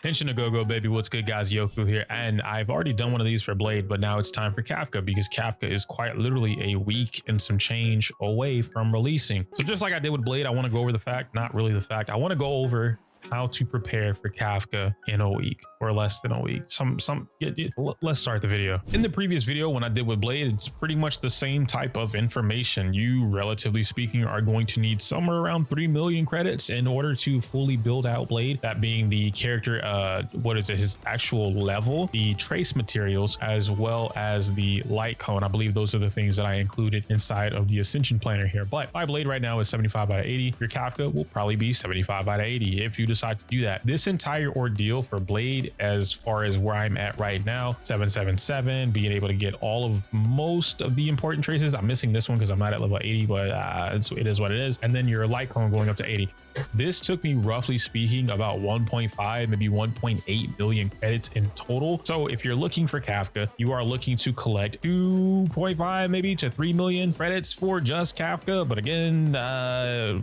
Pension a go-go, baby. What's good, guys? Yoku here, and I've already done one of these for Blade, but now it's time for Kafka because Kafka is quite literally a week and some change away from releasing. So just like I did with Blade, I want to go over the fact, not really the fact, I want to go over how to prepare for Kafka in a week or less than a week. Let's start the video. In the previous video, when I did with Blade, it's pretty much the same type of information. You, relatively speaking, are going to need somewhere around 3 million credits in order to fully build out Blade. That being the character, his actual level, the trace materials, as well as the light cone. I believe those are the things that I included inside of the Ascension planner here. But my Blade right now is 75 out of 80. Your Kafka will probably be 75 out of 80 if you decide to do that. This entire ordeal for Blade, as far as where I'm at right now, 777, being able to get all of most of the important traces. I'm missing this one because I'm not at level 80, but it is what it is. And then your light cone going up to 80. This took me, roughly speaking, about 1.5, maybe 1.8 million credits in total. So if you're looking for Kafka, you are looking to collect 2.5 maybe to 3 million credits for just Kafka. But again,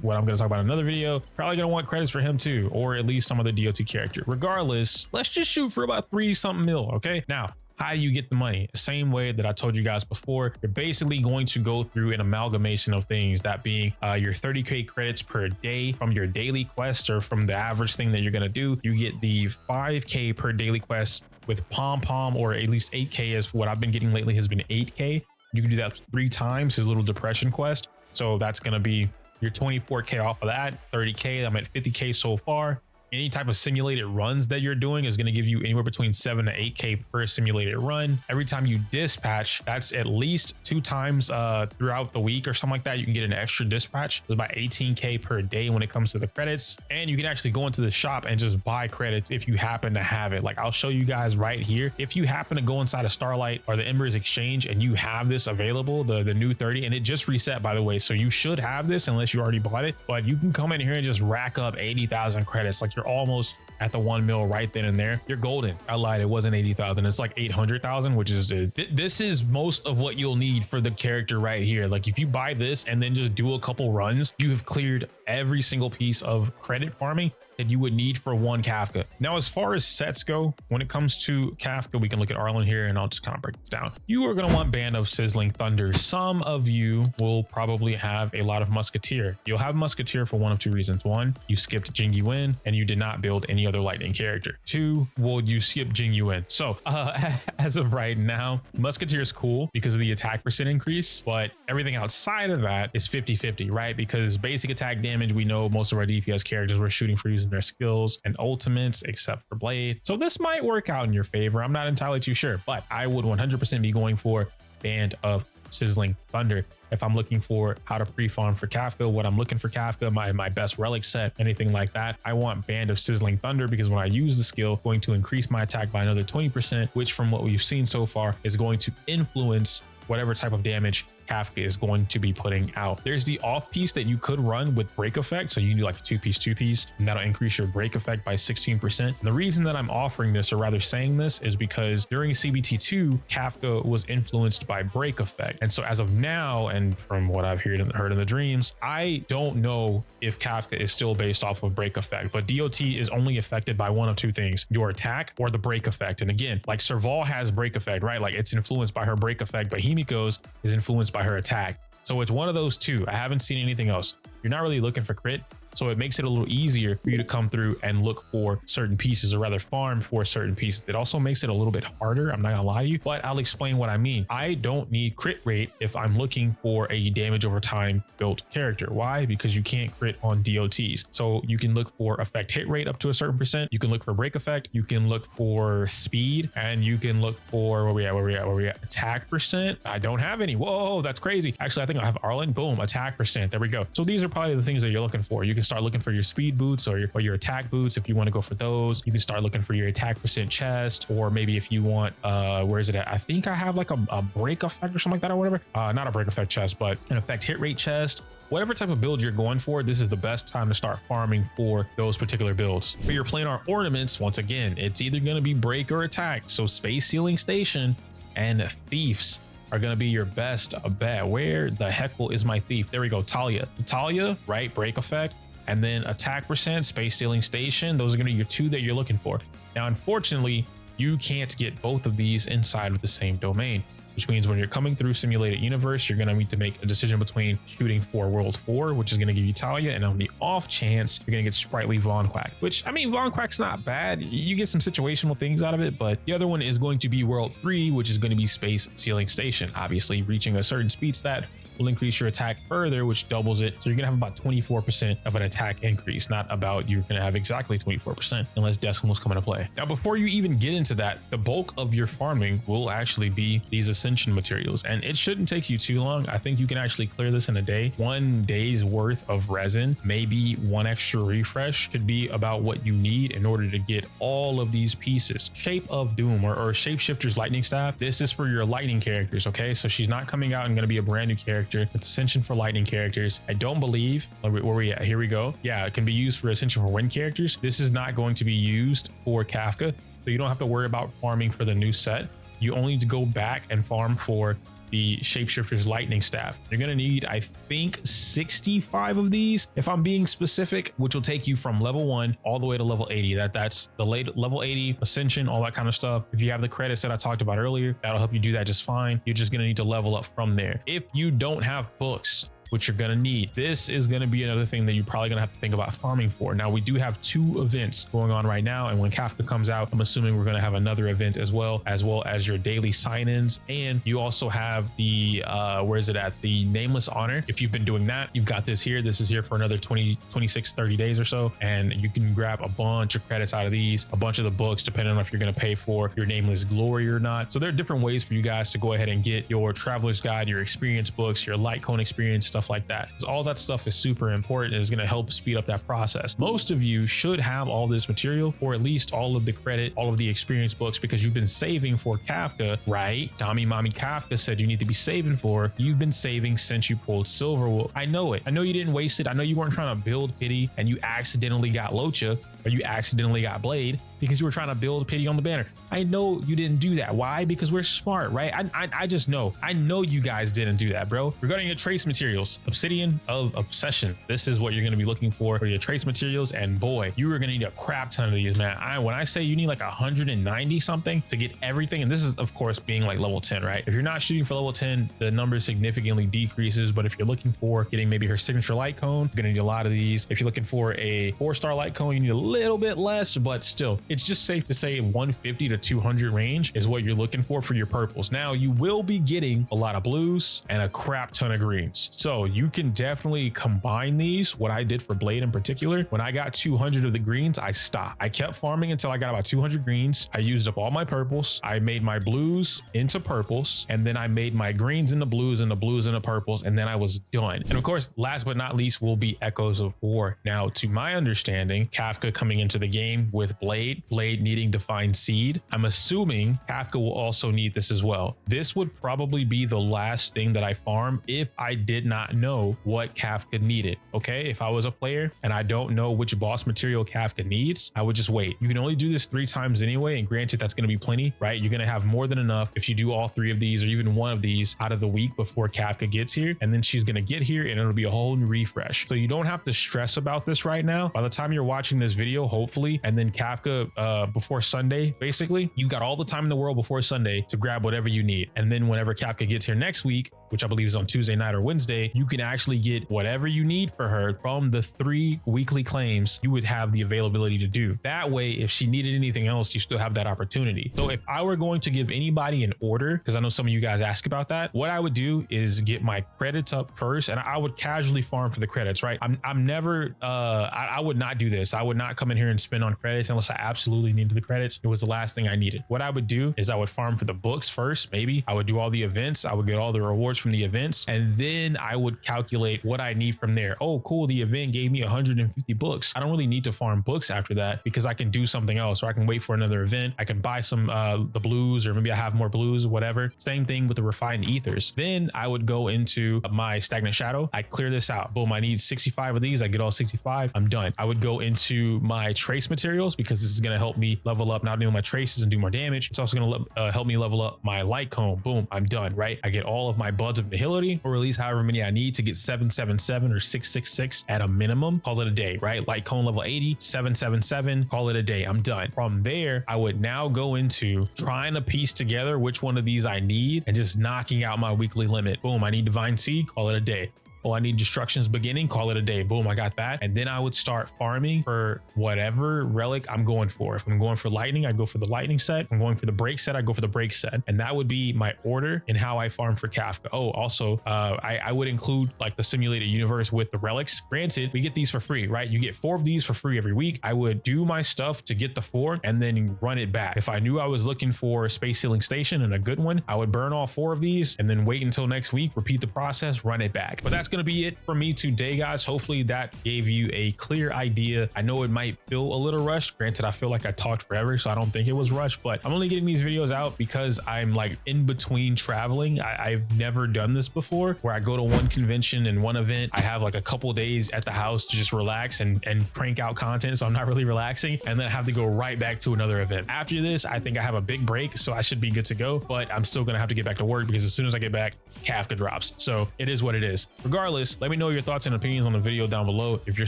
what I'm going to talk about in another video, probably going to want credits for him too, or at least some of the DOT character. Regardless, let's just shoot for about 3-something mil. Okay, now, how do you get the money? Same way that I told you guys before. You're basically going to go through an amalgamation of things, that being your 30k credits per day from your daily quest, or from the average thing that you're going to do. You get the 5k per daily quest with pom pom, or at least 8k, as what I've been getting lately has been 8k. You can do that 3 times, his little depression quest. So that's going to be your 24k off of that. 30k, I'm at 50k so far. Any type of simulated runs that you're doing is going to give you anywhere between 7 to 8k per simulated run. Every time you dispatch, that's at least 2 times throughout the week or something like that. You can get an extra dispatch. It's about 18k per day when it comes to the credits. And you can actually go into the shop and just buy credits if you happen to have it. Like, I'll show you guys right here. If you happen to go inside of Starlight or the Embers Exchange and you have this available, the new 30, and it just reset, by the way, so you should have this unless you already bought it. But you can come in here and just rack up 80,000 credits. Like, you're almost at the 1 mil right then and there. You're golden. I lied, it wasn't 80,000, it's like 800,000, which is this is most of what you'll need for the character right here. Like, if you buy this and then just do a couple runs, you have cleared every single piece of credit farming that you would need for one Kafka. Now, as far as sets go, when it comes to Kafka, we can look at Arlen here, and I'll just kind of break this down. You are going to want Band of Sizzling Thunder. Some of you will probably have a lot of Musketeer. You'll have Musketeer for one of 2 reasons. 1, you skipped Jing Yuan and you did not build any other Lightning character. 2, well, you skipped Jing Yuan. So as of right now, Musketeer is cool because of the attack percent increase, but everything outside of that is 50-50, right? Because basic attack damage, we know most of our DPS characters were shooting for using their skills and ultimates, except for Blade. So this might work out in your favor. I'm not entirely too sure, but I would 100% be going for Band of Sizzling Thunder. If I'm looking for how to pre-farm for Kafka, what I'm looking for Kafka, my best relic set, anything like that, I want Band of Sizzling Thunder, because when I use the skill, going to increase my attack by another 20%, which from what we've seen so far is going to influence whatever type of damage Kafka is going to be putting out. There's the off piece that you could run with break effect. So you can do like a 2-piece, and that'll increase your break effect by 16%. And the reason that I'm offering this, or rather saying this, is because during CBT2, Kafka was influenced by break effect. And so as of now, and from what I've heard in the dreams, I don't know if Kafka is still based off of break effect, but DOT is only affected by one of 2 things, your attack or the break effect. And again, like Serval has break effect, right? Like, it's influenced by her break effect, but Himiko's is influenced by her attack. So it's one of those 2. I haven't seen anything else. You're not really looking for crit, so it makes it a little easier for you to come through and look for certain pieces, or rather farm for certain pieces. It also makes it a little bit harder, I'm not gonna lie to you, but I'll explain what I mean. I don't need crit rate if I'm looking for a damage over time built character. Why? Because you can't crit on DOTs. So you can look for effect hit rate up to a certain percent, you can look for break effect, you can look for speed, and you can look for where we at attack percent. I don't have any. Whoa, that's crazy. Actually, I think I have Arlen. Boom, attack percent. There we go. So these are probably the things that you're looking for. You can start looking for your speed boots, or your attack boots if you want to go for those. You can start looking for your attack percent chest, or maybe if you want where is it at? I think I have like a break effect or something like that, or whatever. Not a break effect chest, but an effect hit rate chest. Whatever type of build you're going for, this is the best time to start farming for those particular builds. For your planar ornaments, once again, it's either going to be break or attack. So Space Sealing Station and Thieves are going to be your best bet. Where the heck is my thief? There we go. Talia, right? Break effect. And then attack percent, Space Sealing Station. Those are going to be your 2 that you're looking for. Now, unfortunately, you can't get both of these inside of the same domain, which means when you're coming through Simulated Universe, you're going to need to make a decision between shooting for World 4, which is going to give you Talia, and on the off chance, you're going to get Sprightly Von Quack, which, I mean, Von Quack's not bad. You get some situational things out of it, but the other one is going to be World 3, which is going to be Space Sealing Station. Obviously, reaching a certain speed stat will increase your attack further, which doubles it. So you're gonna have about 24% of an attack increase, not about you're gonna have exactly 24% unless decimals come into play. Now, before you even get into that, the bulk of your farming will actually be these ascension materials, and it shouldn't take you too long. I think you can actually clear this in a day. 1 day's worth of resin, maybe 1 extra refresh, should be about what you need in order to get all of these pieces. Shape of Doom or Shapeshifter's Lightning Staff. This is for your lightning characters, okay? So she's not coming out and gonna be a brand new character. It's Ascension for lightning characters. I don't believe, where we at? Here we go. Yeah, it can be used for Ascension for wind characters. This is not going to be used for Kafka, so you don't have to worry about farming for the new set. You only need to go back and farm for the Shapeshifter's Lightning Staff. You're gonna need, I think, 65 of these, if I'm being specific, which will take you from level 1 all the way to level 80. That's the level 80 Ascension, all that kind of stuff. If you have the credits that I talked about earlier, that'll help you do that just fine. You're just gonna need to level up from there. If you don't have books, which you're gonna need, this is gonna be another thing that you're probably gonna have to think about farming for. Now, we do have 2 events going on right now, and when Kafka comes out, I'm assuming we're gonna have another event as well as your daily sign-ins. And you also have the where is it at, the Nameless Honor. If you've been doing that, you've got this here. This is here for another 20, 26, 30 days or so, and you can grab a bunch of credits out of these, a bunch of the books, depending on if you're gonna pay for your Nameless Glory or not. So there are different ways for you guys to go ahead and get your Traveler's Guide, your experience books, your Light Cone experience, stuff like that. All that stuff is super important. It's going to help speed up that process. Most of you should have all this material, or at least all of the credit, all of the experience books, because you've been saving for Kafka, right? Tommy Mommy Kafka said you need to be saving for. You've been saving since you pulled Silver. I know it. I know you didn't waste it. I know you weren't trying to build Pity and you accidentally got Locha, or you accidentally got Blade because you were trying to build Pity on the banner. I know you didn't do that. Why? Because we're smart, right? I just know. I know you guys didn't do that, bro. Regarding your trace materials, Obsidian of Obsession. This is what you're going to be looking for your trace materials. And boy, you are going to need a crap ton of these, man. When I say you need like 190 something to get everything, and this is of course being like level 10, right? If you're not shooting for level 10, the number significantly decreases. But if you're looking for getting maybe her signature light cone, you're going to need a lot of these. If you're looking for a 4-star light cone, you need a little bit less, but still, it's just safe to say 150 to 200 range is what you're looking for your purples. Now, you will be getting a lot of blues and a crap ton of greens, so you can definitely combine these. What I did for Blade in particular, when I got 200 of the greens, I stopped. I kept farming until I got about 200 greens. I used up all my purples. I made my blues into purples, and then I made my greens into blues and the blues into purples, and then I was done. And of course, last but not least will be Echoes of War. Now, to my understanding, Kafka coming into the game with Blade needing to find seed, I'm assuming Kafka will also need this as well. This would probably be the last thing that I farm if I did not know what Kafka needed. Okay, if I was a player and I don't know which boss material Kafka needs, I would just wait. You can only do this 3 times anyway, and granted, that's going to be plenty, right? You're going to have more than enough if you do all 3 of these or even 1 of these out of the week before Kafka gets here, and then she's going to get here and it'll be a whole new refresh. So you don't have to stress about this right now. By the time you're watching this video, hopefully, and then Kafka before Sunday, basically, you got all the time in the world before Sunday to grab whatever you need. And then whenever Kafka gets here next week, which I believe is on Tuesday night or Wednesday, you can actually get whatever you need for her from the 3 weekly claims you would have the availability to do. That way, if she needed anything else, you still have that opportunity. So if I were going to give anybody an order, because I know some of you guys ask about that, what I would do is get my credits up first, and I would casually farm for the credits, right? I'm never, I would not do this. I would not come in here and spend on credits unless I absolutely needed the credits. It was the last thing I needed. What I would do is I would farm for the books first, maybe. I would do all the events. I would get all the rewards from the events, and then I would calculate what I need from there. Oh, cool. The event gave me 150 books. I don't really need to farm books after that because I can do something else, or I can wait for another event. I can buy some the blues, or maybe I have more blues or whatever. Same thing with the refined ethers. Then I would go into my stagnant shadow. I clear this out. Boom. I need 65 of these. I get all 65. I'm done. I would go into my trace materials because this is going to help me level up not only my traces and do more damage. It's also going to help me level up my light cone. Boom, I'm done, right? I get all of my buds of nihility, or at least however many I need to get 777 or 666 at a minimum. Call it a day, right? Light cone level 80, 777, call it a day. I'm done. From there, I would now go into trying to piece together which one of these I need and just knocking out my weekly limit. Boom, I need divine seed, call it a day. Oh, I need destruction's beginning, call it a day. Boom, I got that. And then I would start farming for whatever relic I'm going for. If I'm going for lightning, I go for the lightning set. If I'm going for the break set, I go for the break set. And that would be my order in how I farm for Kafka. Oh, also, I would include like the simulated universe with the relics. Granted, we get these for free, right? You get 4 of these for free every week. I would do my stuff to get the 4 and then run it back. If I knew I was looking for a space healing station and a good one, I would burn all 4 of these and then wait until next week, repeat the process, run it back. But that's going to be it for me today, guys. Hopefully that gave you a clear idea. I know it might feel a little rushed. Granted, I feel like I talked forever, so I don't think it was rushed, but I'm only getting these videos out because I'm like in between traveling. I've never done this before where I go to one convention and one event. I have like a couple days at the house to just relax and crank out content. So I'm not really relaxing. And then I have to go right back to another event. After this, I think I have a big break, so I should be good to go, but I'm still going to have to get back to work because as soon as I get back, Kafka drops. So it is what it is. Regardless, let me know your thoughts and opinions on the video down below if you're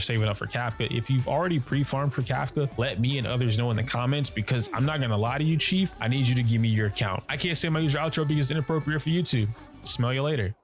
saving up for Kafka. If you've already pre-farmed for Kafka, let me and others know in the comments because I'm not gonna lie to you, Chief. I need you to give me your account. I can't say my user outro because it's inappropriate for YouTube. Smell you later.